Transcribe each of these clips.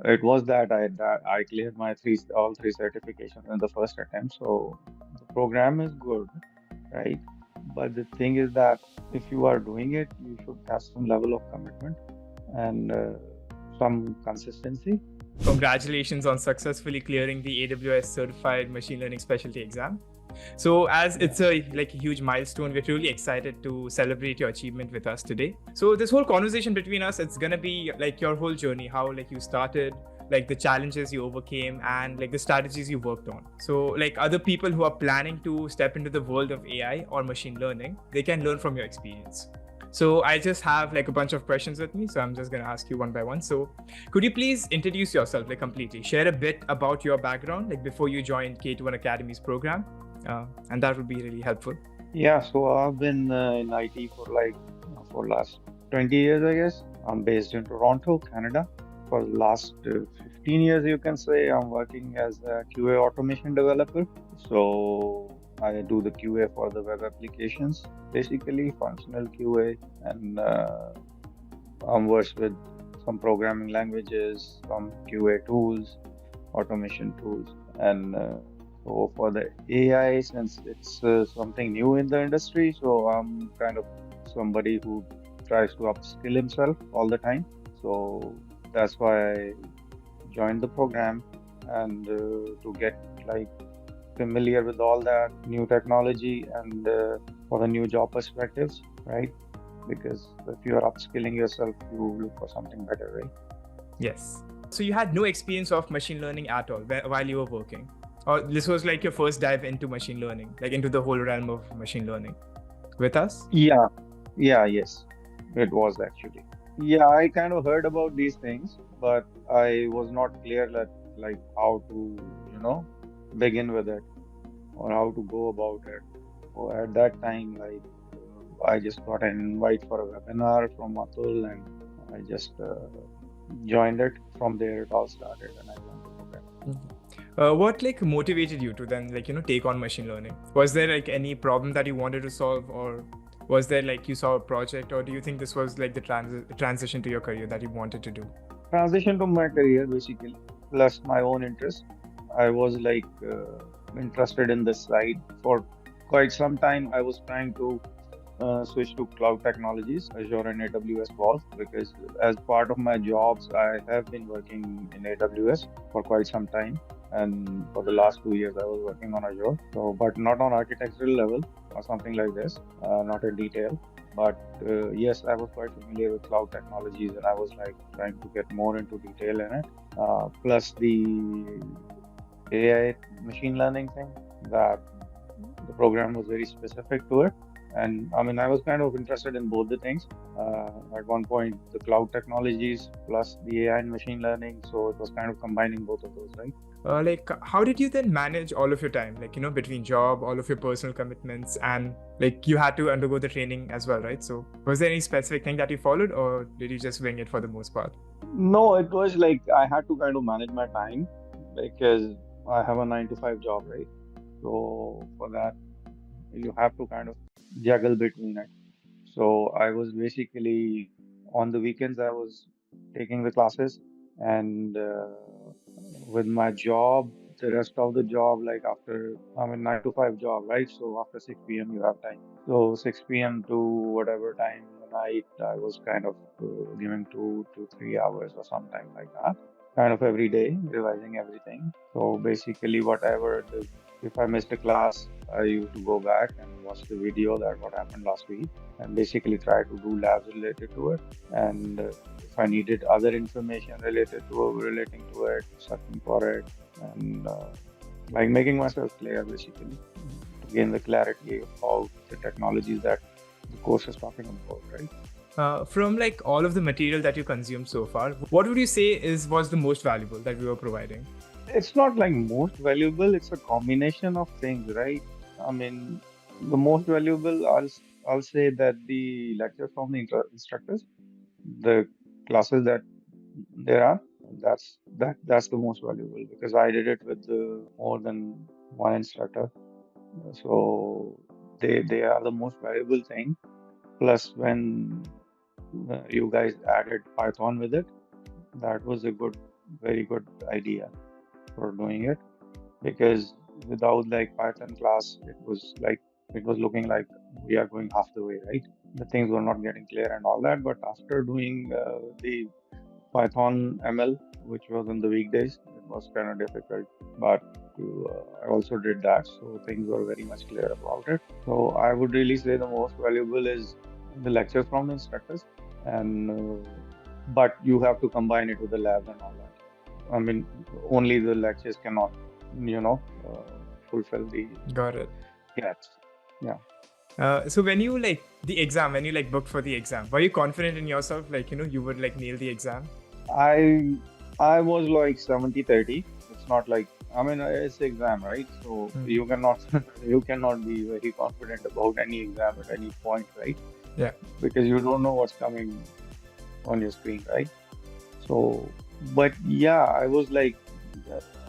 It was that I cleared my all three certifications in the first attempt. So the program is good, right? But the thing is that if you are doing it, you should have some level of commitment and some consistency. Congratulations on successfully clearing the AWS Certified Machine Learning Specialty exam. So, as Yeah. it's a huge milestone, we're really excited to celebrate your achievement with us today. So, this whole conversation between us, it's gonna be like your whole journey, how like you started, like the challenges you overcame, and like the strategies you worked on. So, like other people who are planning to step into the world of AI or machine learning, they can learn from your experience. So I just have like a bunch of questions with me. So I'm just gonna ask you one by one. So could you please introduce yourself like completely? Share a bit about your background, like before you joined K21 Academy's program, and that would be really helpful. Yeah, so I've been in IT for for last 20 years, I guess. I'm based in Toronto, Canada. For the last 15 years, you can say I'm working as a QA automation developer. So I do the QA for the web applications, basically functional QA, and I'm versed with some programming languages, some QA tools, automation tools, and so for the AI, since it's something new in the industry, so I'm kind of somebody who tries to upskill himself all the time. So that's why I joined the program and to get like familiar with all that new technology and for the new job perspectives, right? Because if you are upskilling yourself, you look for something better, right? Yes. So you had no experience of machine learning at all while you were working, or this was like your first dive into machine learning, like into the whole realm of machine learning with us. Yeah, yeah, yes, it was actually. Yeah, I kind of heard about these things, but I was not clear that like how to, begin with it or how to go about it. Or at that time, I just got an invite for a webinar from Atul and I just joined it. From there, it all started and I joined the program. What like motivated you to then take on machine learning? Was there like any problem that you wanted to solve, or was there like you saw a project, or do you think this was like the transition to your career that you wanted to do? Transition to my career basically, plus my own interest. I was interested in this side for quite some time. I was trying to switch to cloud technologies, Azure and AWS both, because as part of my jobs, I have been working in AWS for quite some time. And for the last 2 years, I was working on Azure. So, but not on architectural level or something like this, not in detail. But yes, I was quite familiar with cloud technologies, and I was like trying to get more into detail in it. Plus the AI machine learning thing that the program was very specific to it. And I mean, I was kind of interested in both the things. At one point, the cloud technologies plus the AI and machine learning. So it was kind of combining both of those, right? Like how did you then manage all of your time, like between job, all of your personal commitments, and like you had to undergo the training as well, right? So was there any specific thing that you followed, or did you just wing it for the most part? No, it was like I had to kind of manage my time because I have a 9 to 5 job, right? So for that, you have to kind of juggle between it. So I was basically on the weekends, I was taking the classes and with my job, the rest of the job, like after, I mean, 9 to 5 job, right? So after 6 p.m., you have time. So 6 p.m. to whatever time in the night, I was kind of giving 2 to 3 hours or something like that, kind of every day, revising everything. So basically, whatever if I missed a class, I used to go back and watch the video that what happened last week and basically try to do labs related to it. And if I needed other information relating to it, searching for it, and like making myself clear basically to gain the clarity about the technologies that the course is talking about, right? From like all of the material that you consumed so far, what would you say was the most valuable that we were providing? It's not like most valuable, it's a combination of things, right? I mean, the most valuable, I'll say that the lectures from the instructors, the classes that there are, that's the most valuable because I did it with more than one instructor. So they are the most valuable thing. Plus, when you guys added Python with it, that was a good very good idea for doing it, because without like Python class, it was looking like we are going half the way, right? The things were not getting clear and all that. But after doing the Python ML, which was in the weekdays, it was kind of difficult. But I also did that, so things were very much clear about it. So I would really say the most valuable is the lectures from the instructors, and but you have to combine it with the labs and all that. I mean, only the lectures cannot, you know, fulfill the Got it. gaps. Yeah. So when you when you booked for the exam, were you confident in yourself, you would nail the exam? I was like 70-30. It's not like, I mean, it's exam, right? So you cannot you cannot be very confident about any exam at any point, right? Yeah. Because you don't know what's coming on your screen, right? So, but yeah, I was like,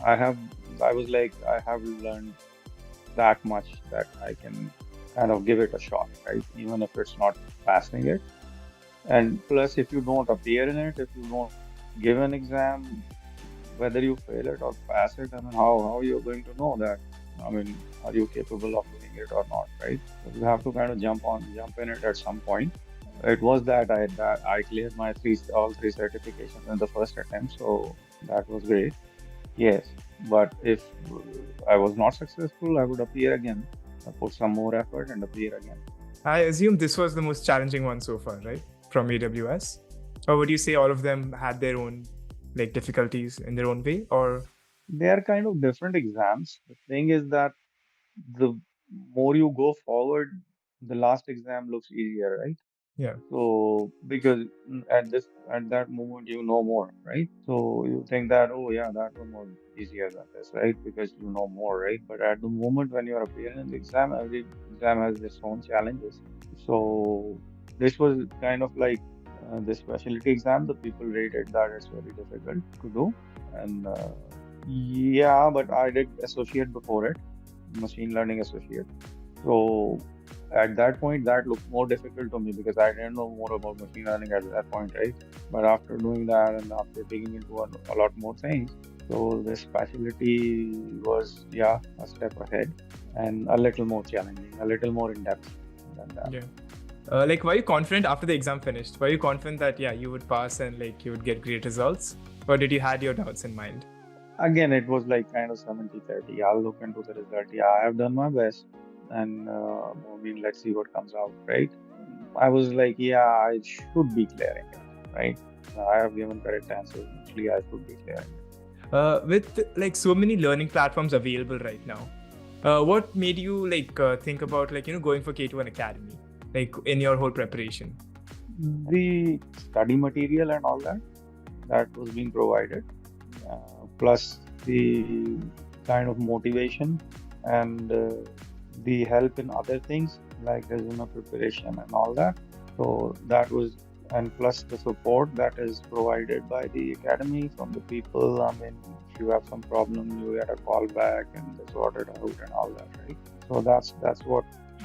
I have I have learned that much that I can kind of give it a shot, right? Even if it's not passing it. And plus, if you don't appear in it, if you don't give an exam, whether you fail it or pass it, I mean, how you're going to know that? I mean, are you capable of doing it or not, right? So you have to kind of jump in it at some point. It was that I cleared my all three certifications in the first attempt, so that was great. Yes, but if I was not successful, I would appear again, put some more effort and appear again. I assume this was the most challenging one so far, right? From AWS? Or would you say all of them had their own difficulties in their own way, or? They are kind of different exams. The thing is that the more you go forward, the last exam looks easier, right? Yeah. So because at that moment you know more, right? So you think that, oh yeah, that one was easier than this, right? Because you know more, right? But at the moment when you are appearing in the exam, every exam has its own challenges. So this was kind of like the specialty exam. The people rated that it's very difficult to do, and yeah, but I did associate before it, machine learning associate. So at that point, that looked more difficult to me because I didn't know more about machine learning at that point, right? But after doing that and after digging into a lot more things, so the specialty was, yeah, a step ahead and a little more challenging, a little more in depth than that. Yeah. Were you confident after the exam finished? Were you confident that, yeah, you would pass and you would get great results? Or did you had your doubts in mind? Again, it was like kind of 70-30. I'll look into the result. Yeah, I have done my best. And I mean, let's see what comes out, right? I was like, yeah, I should be clearing it, right? I have given correct answers. Actually, I should be clearing it. With so many learning platforms available right now, what made you think about going for K21 Academy, in your whole preparation? The study material and all that was being provided, plus the kind of motivation and the help in other things like resume preparation and all that. So that was, and plus the support that is provided by the academy from the people. I mean, if you have some problem, you get a call back and they sort it out and all that, right? So that's what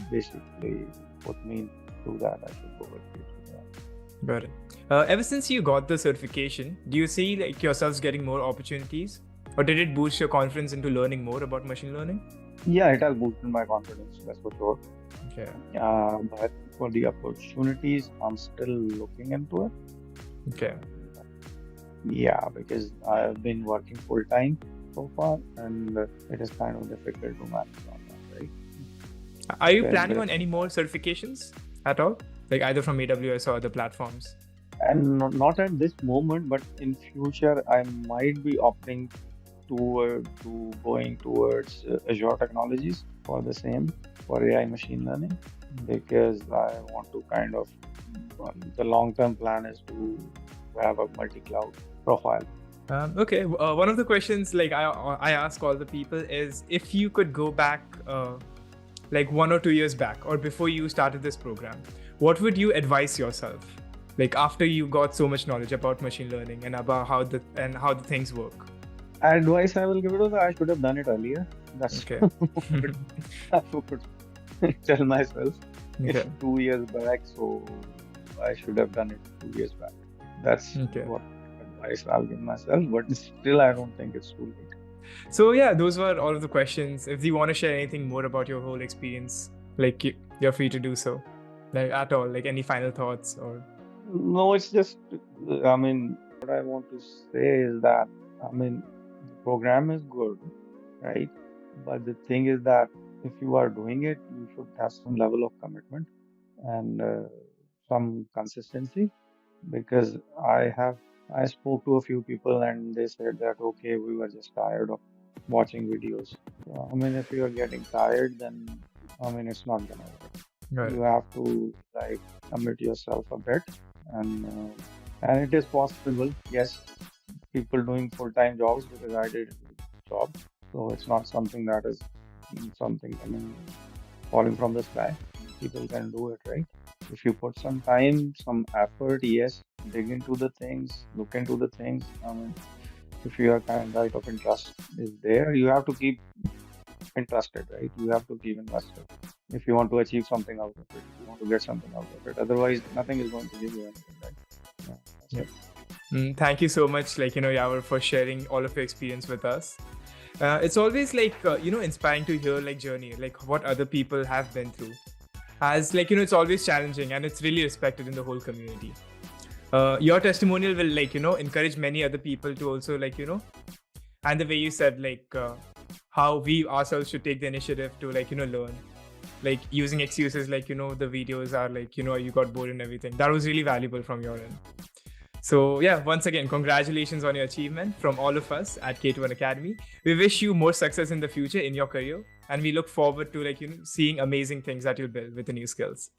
basically put me through that. I should go with it. Got it. Ever since you got the certification, do you see yourselves getting more opportunities, or did it boost your confidence into learning more about machine learning? Yeah, it has boosted my confidence, that's for sure. Okay. But for the opportunities, I'm still looking into it. Okay. Yeah, because I've been working full time so far, and it is kind of difficult to manage on that, right? Are you planning on any more certifications at all? Either from AWS or other platforms? And not at this moment, but in future, I might be opting to going towards Azure technologies for the same, for AI machine learning, because I want to kind of, the long-term plan is to have a multi-cloud profile. Okay, one of the questions I ask all the people is, if you could go back 1 or 2 years back or before you started this program, what would you advise yourself? After you got so much knowledge about machine learning and about how the things work? Advice I will give it is I should have done it earlier. That's okay. I would tell myself. Okay. It's 2 years back, so I should have done it 2 years back. That's okay. what advice I'll give myself, but still, I don't think it's too late. So yeah, those were all of the questions. If you want to share anything more about your whole experience, like you're free to do so, like at all, like any final thoughts or. No, it's just, I mean, what I want to say is that, I mean, the program is good, right? But the thing is that if you are doing it, you should have some level of commitment and some consistency. Because I spoke to a few people and they said that, okay, we were just tired of watching videos. So, I mean, if you are getting tired, then, I mean, it's not gonna work. Right. You have to like commit yourself a bit, and it is possible. Yes, people doing full-time jobs, because I did a job, so it's not something that is something, I mean, falling from the sky. People can do it, right? If you put some time, some effort, yes, dig into the things, look into the things. I mean, if your kind of interest is there, you have to keep interested, right? You have to keep invested if you want to achieve something out of it, if you want to get something out of it. Otherwise, nothing is going to give you anything, right? Yeah, that's Yeah. it. Thank you so much, like, Yawer, for sharing all of your experience with us. It's always like, inspiring to hear like journey, like what other people have been through. As like, it's always challenging and it's really respected in the whole community. Your testimonial will like, encourage many other people to also like, and the way you said like how we ourselves should take the initiative to like, learn, like using excuses like, the videos are like, you got bored and everything. That was really valuable from your end. So yeah, once again, congratulations on your achievement from all of us at K21 Academy. We wish you more success in the future in your career, and we look forward to like, seeing amazing things that you'll build with the new skills.